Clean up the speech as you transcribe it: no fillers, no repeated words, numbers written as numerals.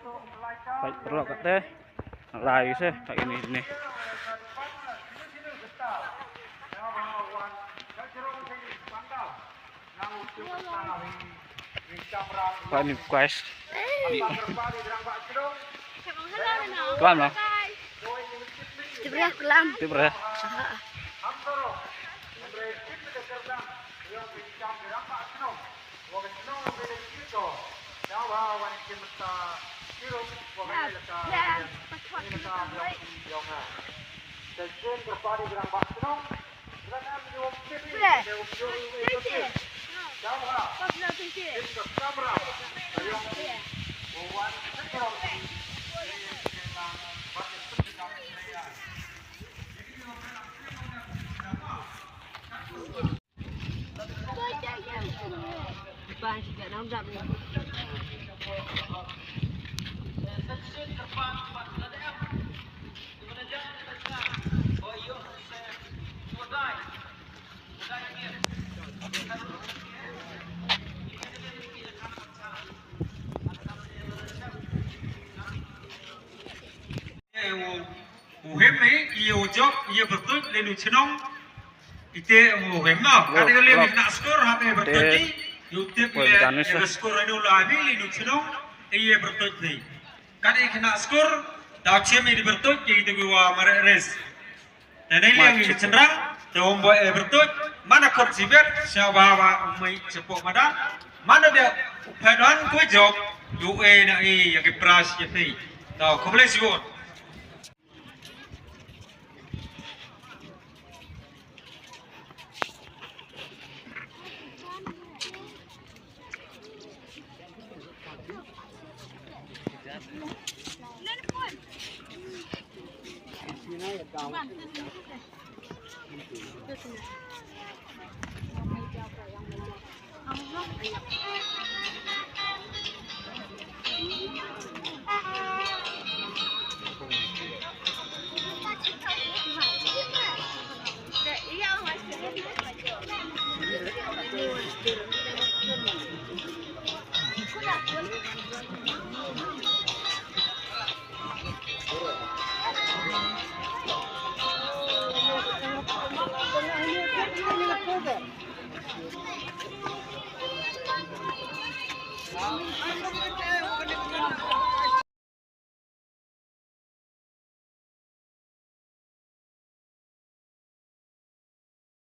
Baik, perlu kata lari sih kayak ini. Pak ini guys. Kelam lah. Kelam. Tiba. Uhem ni ia ujok ia bertut lelu cenong ite uhem no kata kali nak skor hame bertut ni yutip le skor anu labi lelu cenong ia bertut ni kata kena skor dah cem ini bertut jadi tu gua mare res dan ini yang ini cenderang jauh buat bertut mana kor sibet siapa umai cepok mana mana dia padan kau jok UE na yang kepras jadi tahu kau boleh sigon.